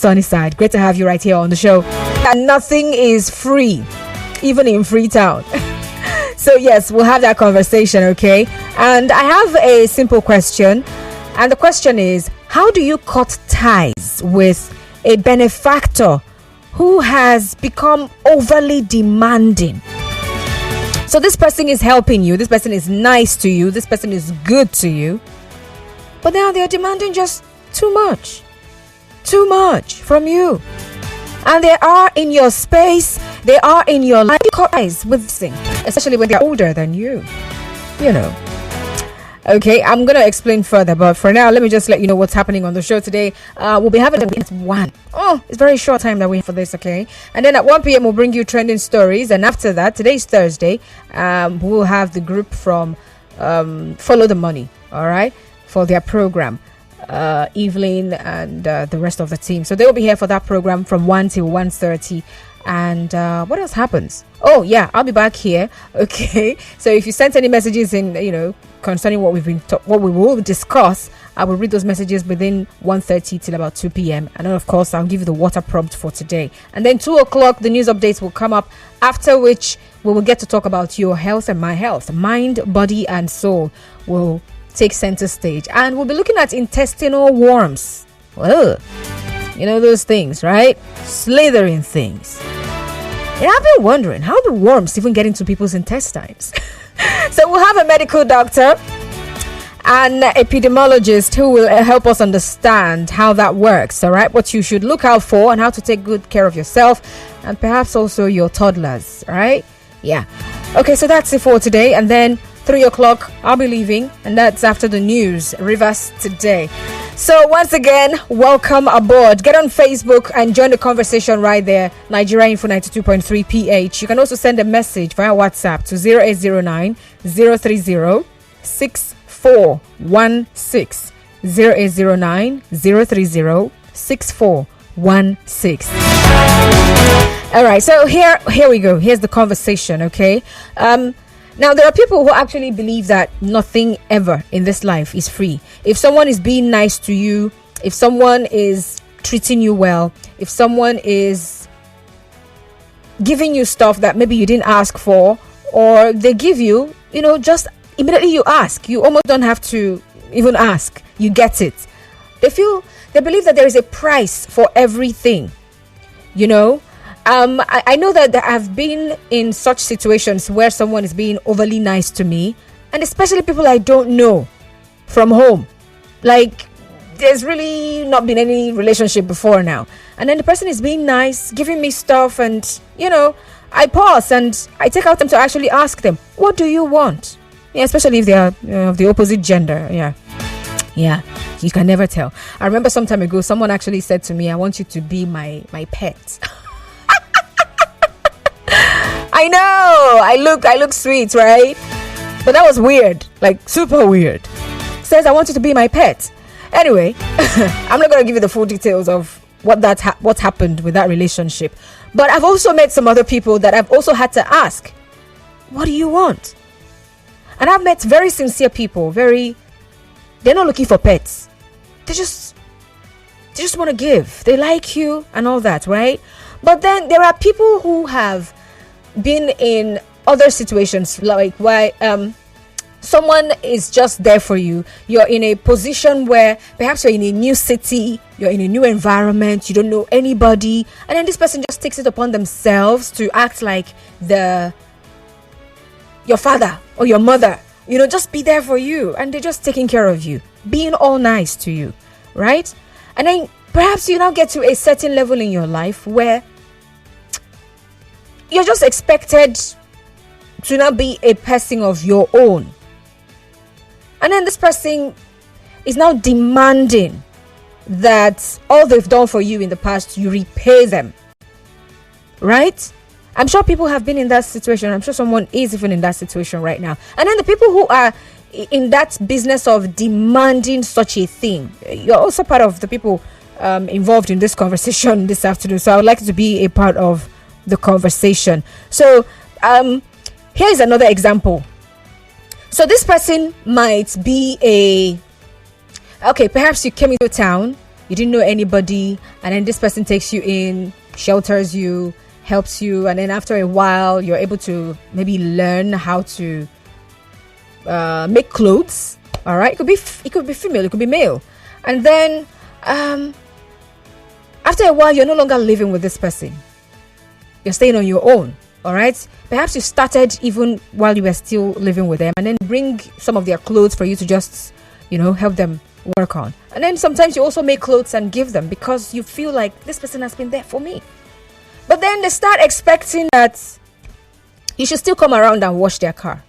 sunny side. Great to have you right here on the show. And nothing is free, even in Freetown. So yes, we'll have that conversation, okay? And I have a simple question. And the question is, how do you cut ties with a benefactor who has become overly demanding? So this person is helping you. This person is nice to you. This person is good to you. But now they're demanding just too much from you. And they are in your space. They are in your life. You cut ties with this thing, especially when they're older than you. You know. Okay, I'm going to explain further, but for now, let me just let you know what's happening on the show today. We'll be having it at 1. Oh, it's very short time that we have for this, okay? And then at 1 p.m., we'll bring you trending stories. And after that, today's Thursday, we'll have the group from Follow the Money, all right, for their program. Evelyn and the rest of the team. So they will be here for that program from 1 till 1:30. And what else happens? Oh yeah, I'll be back here. Okay. So if you sent any messages in, concerning what what we will discuss, I will read those messages within 1:30 till about 2 p.m. And then of course I'll give you the water prompt for today. And then 2 o'clock, the news updates will come up. After which we will get to talk about your health and my health, mind, body, and soul will take center stage, and we'll be looking at intestinal worms. Ugh. Those things, right? Slithering things. And I've been wondering, how do worms even get into people's intestines? So we'll have a medical doctor and epidemiologist who will help us understand how that works, all right? What you should look out for and how to take good care of yourself and perhaps also your toddlers, all right? Yeah. Okay, so that's it for today. And then 3 o'clock, I'll be leaving, and that's after the news. Rivers Today. So once again, welcome aboard. Get on Facebook and join the conversation right there. Nigeria Info 92.3 PH. You can also send a message via WhatsApp to 0809 030 6416. 0809 030 6416. All right, so here we go. Here's the conversation, okay? Now, there are people who actually believe that nothing ever in this life is free. If someone is being nice to you, if someone is treating you well, if someone is giving you stuff that maybe you didn't ask for, or they give you, just immediately you ask. You almost don't have to even ask. You get it. They believe that there is a price for everything, I know that I've been in such situations where someone is being overly nice to me, and especially people I don't know from home. Like, there's really not been any relationship before now. And then the person is being nice, giving me stuff, and, I pause and I take out time to actually ask them, what do you want? Yeah, especially if they are of the opposite gender. Yeah, you can never tell. I remember some time ago, someone actually said to me, I want you to be my pet. I know, I look sweet, right? But that was weird, like super weird. Says I want you to be my pet. Anyway, I'm not going to give you the full details of what happened with that relationship. But I've also met some other people that I've also had to ask, what do you want? And I've met very sincere people, they're not looking for pets. They just want to give. They like you and all that, right? But then there are people who have been in other situations, like why someone is just there for you. You're in a position where perhaps you're in a new city, you're in a new environment, you don't know anybody, and then this person just takes it upon themselves to act like your father or your mother, just be there for you, and they're just taking care of you, being all nice to you, right? And then perhaps you now get to a certain level in your life where you're just expected to now be a person of your own. And then this person is now demanding that all they've done for you in the past, you repay them. Right? I'm sure people have been in that situation. I'm sure someone is even in that situation right now. And then the people who are in that business of demanding such a thing, you're also part of the people involved in this conversation this afternoon. So I would like to be a part of the conversation. So here is another example. So this person might be perhaps you came into town you didn't know anybody, and then this person takes you in, shelters you, helps you, and then after a while you're able to maybe learn how to make clothes. All right, it could be female, it could be male, and then after a while you're no longer living with this person, you're staying on your own. All right, perhaps you started even while you were still living with them, and then bring some of their clothes for you to just help them work on. And then sometimes you also make clothes and give them because you feel like this person has been there for me. But then they start expecting that you should still come around and wash their car.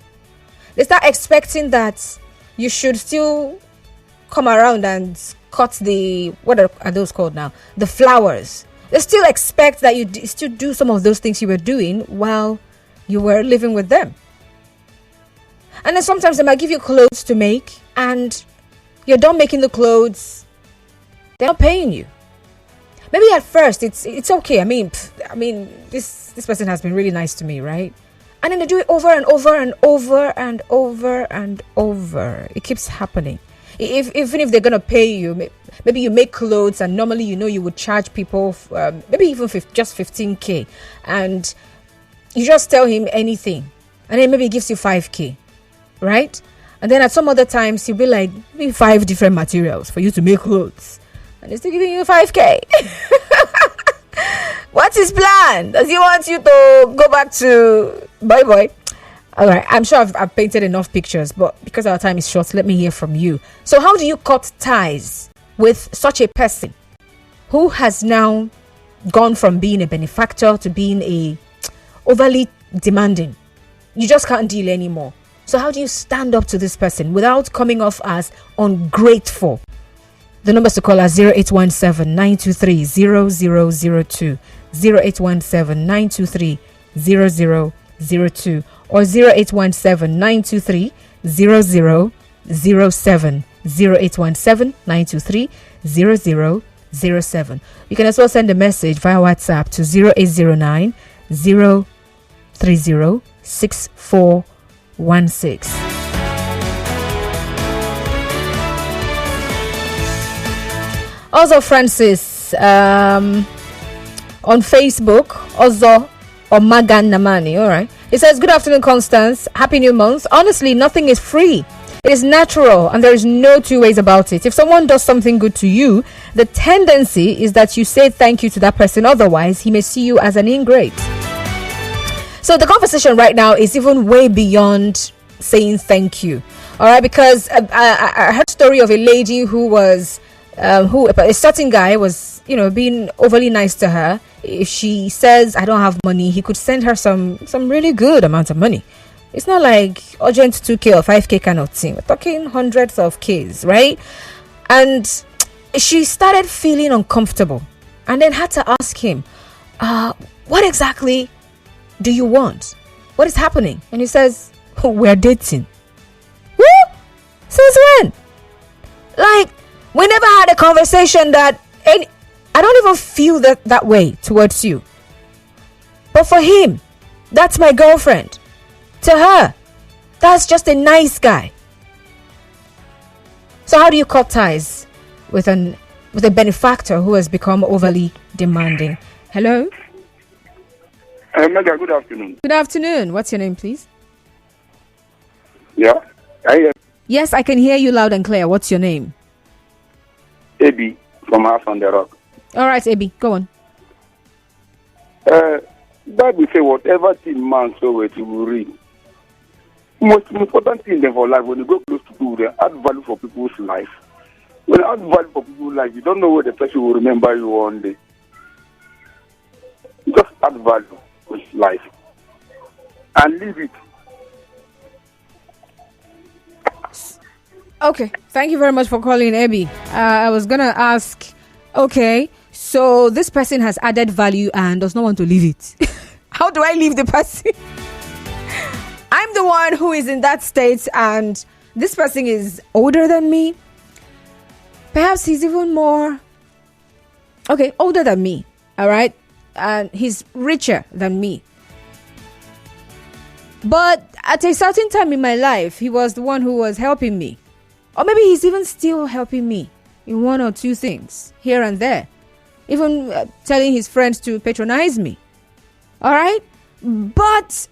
They start expecting that you should still come around and cut what are those called now? The flowers. They still expect that you still do some of those things you were doing while you were living with them. And then sometimes they might give you clothes to make, and you're done making the clothes, they're not paying you. Maybe at first it's okay. I mean, this person has been really nice to me, right? And then they do it over and over and over and over and over. It keeps happening. Even if they're gonna pay you, maybe you make clothes, and normally you would charge people maybe even just 15k, and you just tell him anything, and then maybe he gives you 5k, right? And then at some other times he'll be like, maybe 5 different materials for you to make clothes, and he's still giving you 5k. What's his plan? Does he want you to go back to boy? All right, I'm sure I've painted enough pictures, but because our time is short, let me hear from you. So how do you cut ties with such a person who has now gone from being a benefactor to being a overly demanding? You just can't deal anymore. So how do you stand up to this person without coming off as ungrateful? The numbers to call are 0817-923-0002, 0817-923-0002, or 0817-923-0007, 0817-923-0007. You can as well send a message via WhatsApp to 0809 030 6416. Also, Francis on Facebook, Ozo Omagan Namani. All right. It says, good afternoon, Constance. Happy new month. Honestly, nothing is free. It is natural, and there is no two ways about it. If someone does something good to you, the tendency is that you say thank you to that person. Otherwise, he may see you as an ingrate. So the conversation right now is even way beyond saying thank you. All right, because I heard a story of a lady who was a certain guy was being overly nice to her. If she says I don't have money, he could send her some really good amount of money. It's not like urgent 2k or 5k kind of thing. We're talking hundreds of k's, right? And she started feeling uncomfortable, and then had to ask him, what exactly do you want? What is happening? And he says, we're dating. Woo! Since when? Like, we never had a conversation that I don't even feel that way towards you. But for him, that's my girlfriend. To her, that's just a nice guy. So how do you cut ties with a benefactor who has become overly demanding? Hello? Mega, good afternoon. Good afternoon. What's your name, please? Yeah. Yes, I can hear you loud and clear. What's your name? Ebi from House on the Rock. All right, Ebi, go on. Bible say whatever thing man so it will read. Most important thing for life, when you go close to people, they add value for people's life. When you add value for people's life, you don't know where the person will remember you one day. Just add value for his life and leave it. Okay, thank you very much for calling, Ebi. I was gonna ask, okay, so this person has added value and does not want to leave it. How do I leave the person? I'm the one who is in that state, and this person is older than me. Perhaps he's even more, older than me, all right? And he's richer than me. But at a certain time in my life, he was the one who was helping me. Or maybe he's even still helping me. in one or two things here and there, even telling his friends to patronize me. All right, but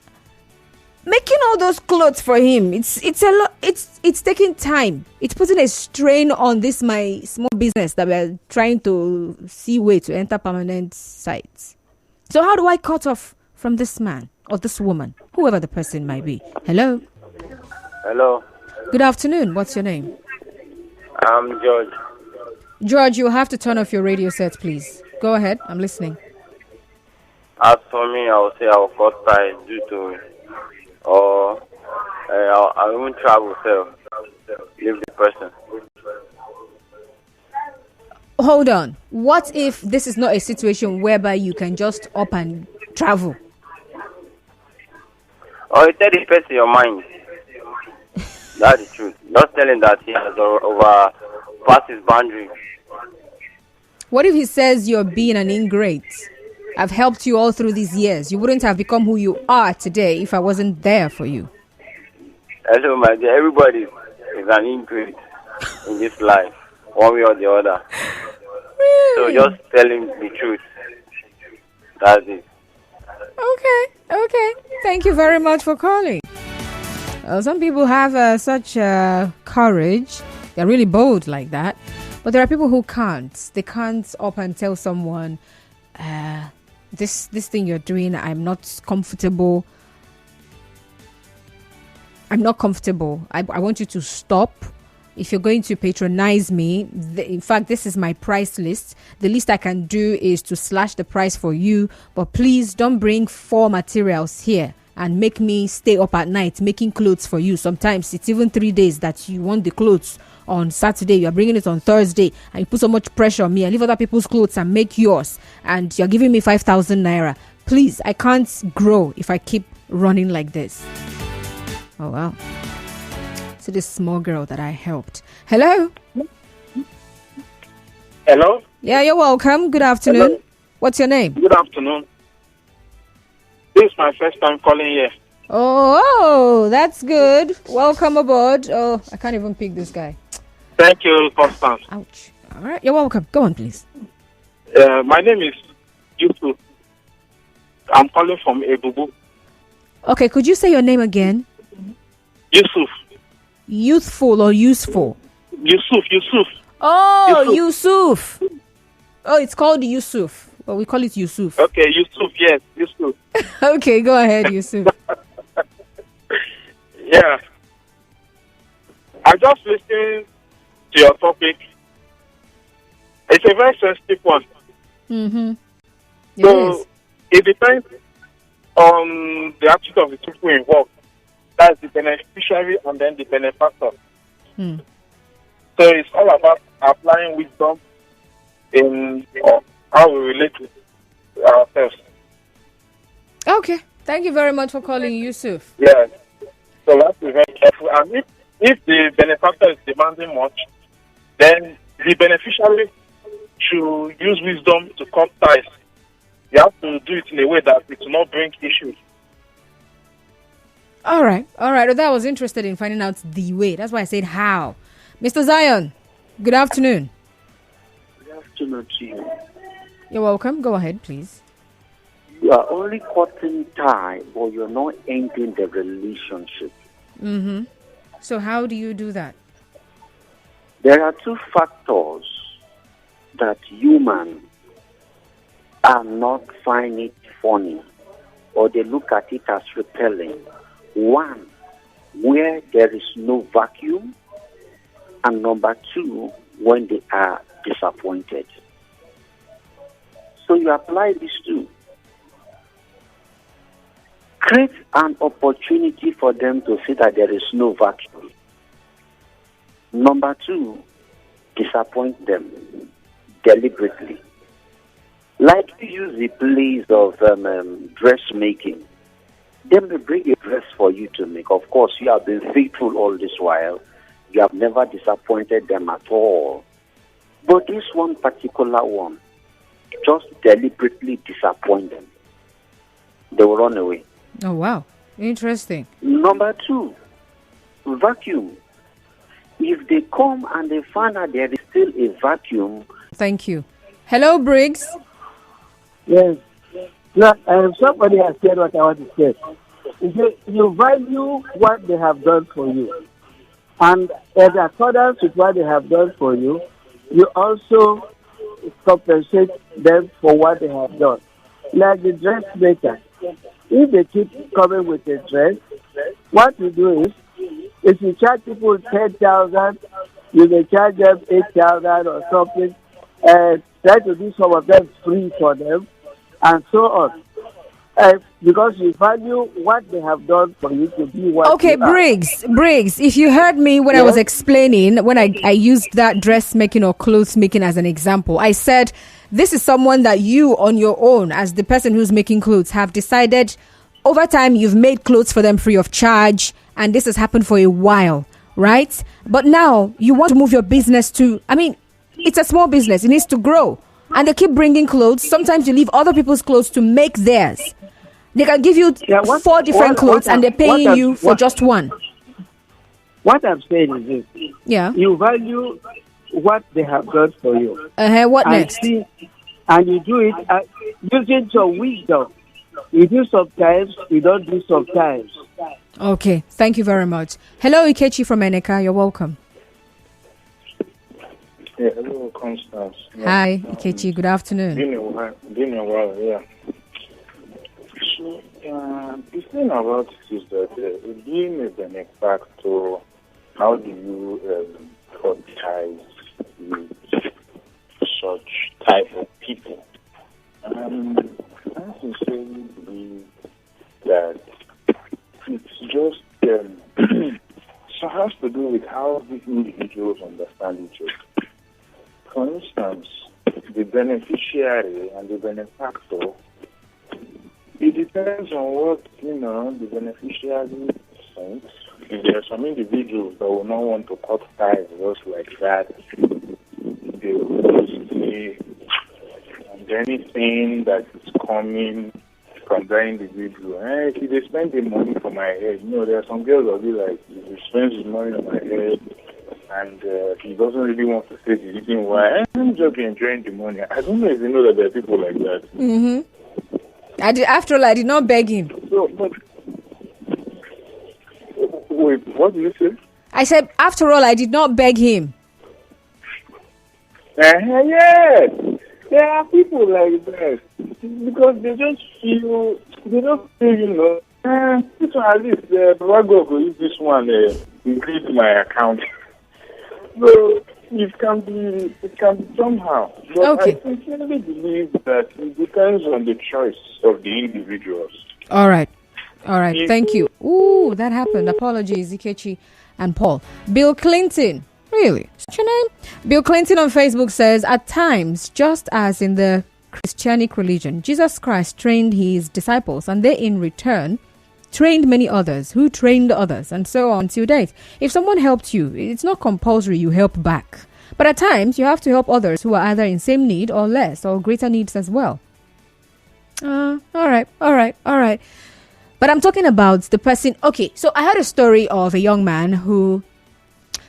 making all those clothes for him, it's a lot. It's taking time. It's putting a strain on this my small business that we're trying to see way to enter permanent sites. So how do I cut off from this man or this woman, whoever the person might be? Hello. Hello. Good afternoon. What's your name? I'm George. George, you'll have to turn off your radio set, please. Go ahead. I'm listening. As for me, I would say I will cut ties due to, or I won't travel self. Leave the person. Hold on. What if this is not a situation whereby you can just up and travel? Or you tell the person your mind. That's the truth. Not telling that he has overpassed his boundary. What if he says you're being an ingrate? I've helped you all through these years. You wouldn't have become who you are today if I wasn't there for you. Hello, my dear. Everybody is an ingrate in this life, one way or the other. Really? So just tell him the truth. That's it. Okay. Thank you very much for calling. Some people have such courage. They're really bold like that. But there are people who can't. They can't up and tell someone, this thing you're doing, I'm not comfortable. I want you to stop. If you're going to patronize me, in fact, this is my price list. The least I can do is to slash the price for you. But please don't bring 4 materials here and make me stay up at night making clothes for you. Sometimes it's even 3 days that you want the clothes on Saturday. You're bringing it on Thursday and you put so much pressure on me. I leave other people's clothes and make yours. And you're giving me 5,000 naira. Please, I can't grow if I keep running like this. Oh, wow. So this small girl that I helped. Hello? Hello? Yeah, you're welcome. Good afternoon. Hello. What's your name? Good afternoon. This is my first time calling here. Oh, that's good. Welcome aboard. Oh, I can't even pick this guy. Thank you, Constance. Ouch. All right, you're welcome. Go on, please. My name is Yusuf. I'm calling from Ebubu. Okay, could you say your name again? Yusuf. Youthful or useful? Yusuf. Oh, Yusuf. Oh, it's called Yusuf. Well, we call it Yusuf. Okay, Yusuf, yes, Yusuf. Okay, go ahead, Yusuf. Yeah. I just listened to your topic. It's a very sensitive one. Mm-hmm. So, it depends on the attitude of the people involved. That's the beneficiary and then the benefactor. Hmm. So it's all about applying wisdom in how we relate to ourselves. Okay. Thank you very much for calling, Yusuf. Yes. So let's be very careful. And if the benefactor is demanding much, then the beneficiary should use wisdom to cut ties. You have to do it in a way that it will not bring issues. All right. Well, that was interested in finding out the way. That's why I said how. Mr. Zion, good afternoon. Good afternoon to you. You're welcome. Go ahead, please. You are only cutting tie, but you're not ending the relationship. Mm-hmm. So how do you do that? There are 2 factors that humans are not find it funny, or they look at it as repelling. One, where there is no vacuum, and number 2, when they are disappointed. So you apply these 2. Create an opportunity for them to see that there is no vacuum. Number 2, disappoint them deliberately. Like you use the place of dressmaking. They may bring a dress for you to make. Of course, you have been faithful all this while. You have never disappointed them at all. But this one particular one, just deliberately disappoint them. They will run away. Oh, wow. Interesting. Number 2, vacuum. If they come and they find out there is still a vacuum. Thank you. Hello, Briggs. Yes. Now, somebody has said what I want to say. You value what they have done for you. And in accordance with what they have done for you, you also compensate them for what they have done. Like the dressmaker. If they keep coming with a dress, what you do is, if you charge people 10,000, you may charge them 8,000 or something, and try to do some of them free for them, and so on. Because you value what they have done for you to be what Okay, you are. Briggs, if you heard me when I was explaining, when I used that dressmaking or clothes making as an example, I said this is someone that you on your own, as the person who's making clothes, have decided over time you've made clothes for them free of charge, and this has happened for a while, right? But now you want to move your business to, it's a small business, it needs to grow. And they keep bringing clothes. Sometimes you leave other people's clothes to make theirs. They can give you 4 different clothes and they're paying you for just one. What I'm saying is this. Yeah. You value what they have done for you. What next? And you do it using some wisdom. You do sometimes, you don't do sometimes. Okay, thank you very much. Hello, Ikechi from Eneka. You're welcome. Yeah, hello, Constance. Yeah. Hi, Ikechi. Good afternoon. Been a while, yeah. So, the thing about it is that being a benefactor, how do you protect with such type of people? I sincerely believe that it's just so it has to do with how the individuals understand each other. For instance, the beneficiary and the benefactor, it depends on what, the beneficiary thinks. If there are some individuals that will not want to cut ties just like that, they will stay, and anything that is coming from that individual, if they spend the money for my head, there are some girls that will be like, if he spends his money on my head, and he doesn't really want to say the reason why. I'm just enjoying the money. I don't know if you know that there are people like that. Mm-hmm. After all, I did not beg him. So, but wait, what did you say? I said, after all, I did not beg him. Yes, there are people like that because they just feel, this one at least, Barago will use this one, increase my account. So it can be somehow. But okay. I sincerely believe that it depends on the choice of the individuals. All right. Thank you. Ooh, that happened. Apologies, Ikechi and Paul. Bill Clinton. Really? What's your name? Bill Clinton on Facebook says, at times, just as in the Christianic religion, Jesus Christ trained his disciples and they in return trained many others who trained others, and so on till date. If someone helped you, it's not compulsory you help back. But at times, you have to help others who are either in same need or less or greater needs as well. All right. But I'm talking about the person. Okay, so I heard a story of a young man who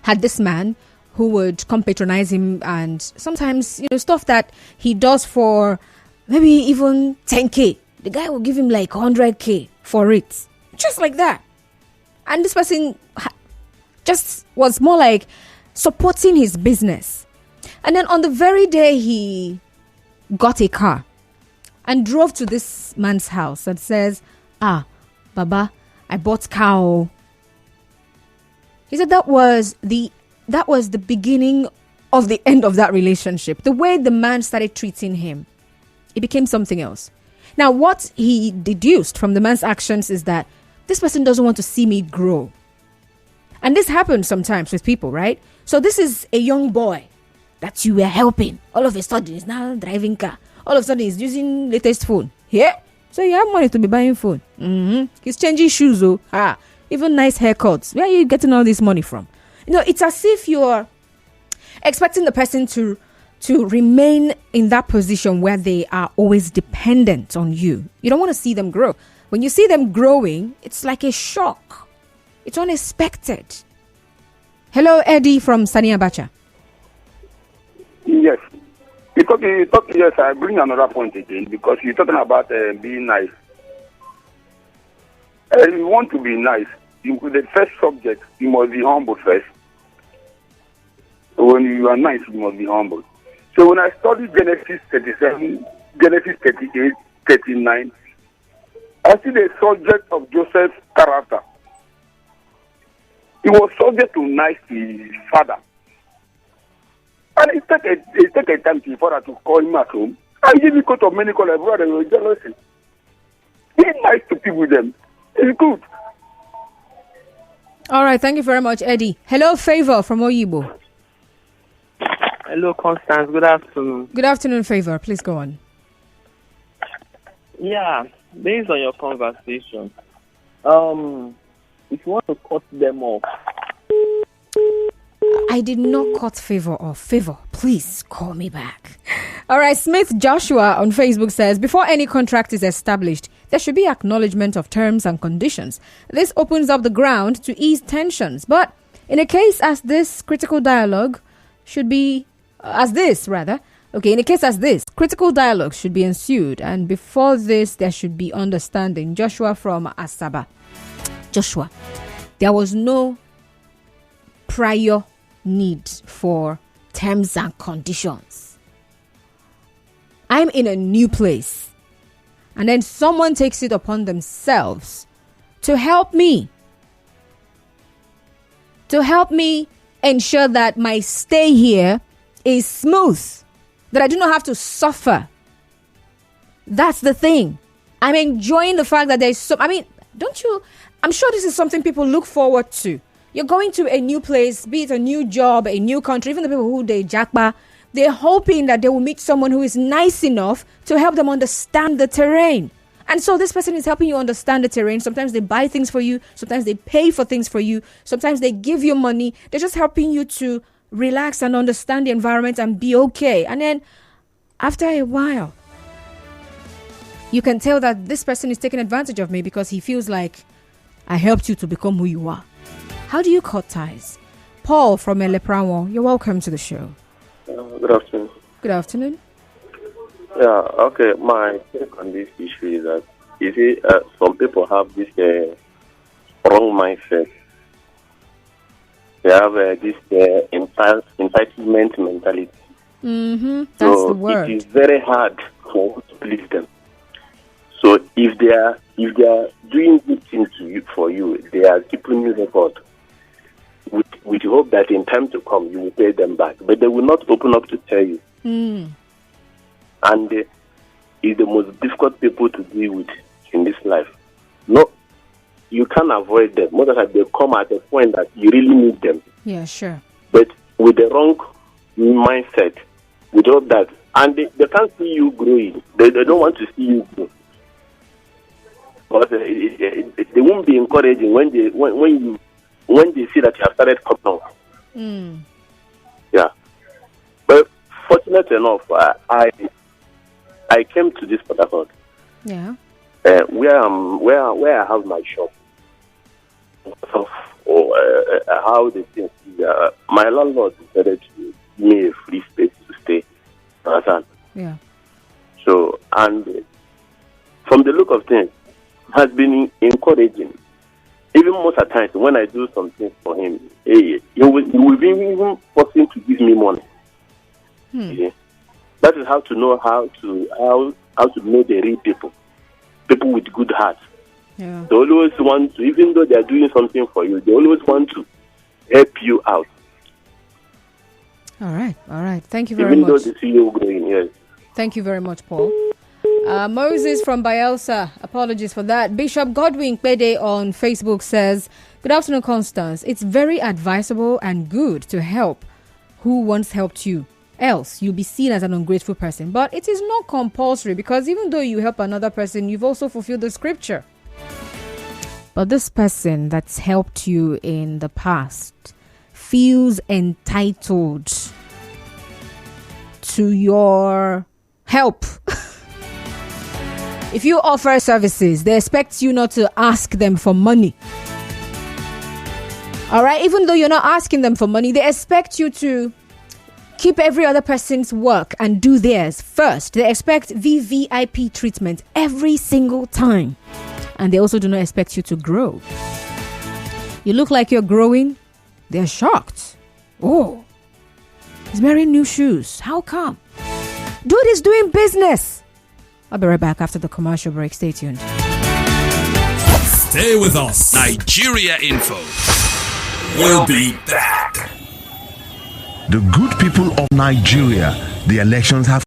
had this man who would come patronize him, and sometimes, stuff that he does for maybe even 10K. The guy will give him like 100K for it. Just like that. And this person just was more like supporting his business. And then on the very day he got a car and drove to this man's house and says, Baba, I bought cow. He said that was the beginning of the end of that relationship. The way the man started treating him, it became something else. Now, what he deduced from the man's actions is that this person doesn't want to see me grow. And this happens sometimes with people, right? So this is a young boy that you were helping. All of a sudden, he's now driving car. All of a sudden, he's using latest phone. Yeah? So you have money to be buying phone. He's changing shoes. Even nice haircuts. Where are you getting all this money from? It's as if you're expecting the person to remain in that position where they are always dependent on you. You don't want to see them grow. When you see them growing, it's like a shock. It's unexpected. Hello, Eddie from Sani Abacha. Yes. Yes, I bring another point again because you're talking about being nice. You want to be nice. The first subject, you must be humble first. When you are nice, you must be humble. So when I studied Genesis 37, Genesis 38, 39, I see the subject of Joseph's character. He was subject to nice to his father. And it took a time to his father to call him at home. And he because of many callers, brother, were jealous. Be nice to people them. It's good. All right, thank you very much, Eddie. Hello, Favor from Oyibo. Hello, Constance. Good afternoon. Good afternoon, Favor. Please go on. Yeah, based on your conversation, if you want to cut them off. I did not cut Favor off. Favor, please call me back. All right, Smith Joshua on Facebook says, before any contract is established, there should be acknowledgement of terms and conditions. This opens up the ground to ease tensions. But in a case as this, critical dialogue should be, in a case as this, critical dialogue should be ensued. And before this, there should be understanding. Joshua from Asaba. Joshua, there was no prior need for terms and conditions. I'm in a new place, and then someone takes it upon themselves to help me ensure that my stay here is smooth, that I do not have to suffer. That's the thing. I'm enjoying the fact that there's I'm sure this is something people look forward to. You're going to a new place, be it a new job, a new country, even the people who they jackba, they're hoping that they will meet someone who is nice enough to help them understand the terrain. And so this person is helping you understand the terrain. Sometimes they buy things for you. Sometimes they pay for things for you. Sometimes they give you money. They're just helping you to relax and understand the environment and be okay. And then after a while, you can tell that this person is taking advantage of me because he feels like I helped you to become who you are. How do you cut ties? Paul from Eleprawo, you're welcome to the show. Good afternoon. Good afternoon. Yeah, okay. My take on this issue is that, you see, some people have this wrong mindset. They have this entitlement mentality. That's so the word. It is very hard for to please them. So if they are doing good things for you, they are keeping you record. With the hope that in time to come you will pay them back, but they will not open up to tell you. And it's the most difficult people to deal with in this life. No, you can't avoid them. Most of the time they come at a point that you really need them. Yeah, sure. But with the wrong mindset, with all that, and they can't see you growing. They don't want to see you grow. But they won't be encouraging when they see that you have started coming on. Yeah. But fortunate enough, I came to this Port. Yeah. Where I have my shop. How the things my landlord decided to give me a free space to stay. Understand? Yeah. So, and from the look of things, has been encouraging. Even most of the times when I do something for him, he will be even forcing to give me money. Yeah. That is how to know how to know the real people with good hearts. Yeah. They always want to, even though they are doing something for you, they always want to help you out. All right. Thank you very even much. Even though they see you growing, yes. Thank you very much, Paul. Moses from Bielsa, apologies for that. Bishop Godwin Pede on Facebook says, good afternoon, Constance. It's very advisable and good to help who once helped you. Else, you'll be seen as an ungrateful person. But it is not compulsory because even though you help another person, you've also fulfilled the scripture. But this person that's helped you in the past feels entitled to your help. If you offer services, they expect you not to ask them for money. All right, even though you're not asking them for money, they expect you to keep every other person's work and do theirs first. They expect VVIP treatment every single time. And they also do not expect you to grow. You look like you're growing, they're shocked. Oh, he's wearing new shoes. How come? Dude is doing business. I'll be right back after the commercial break. Stay tuned. Stay with us. Nigeria Info. We'll be back. The good people of Nigeria, the elections have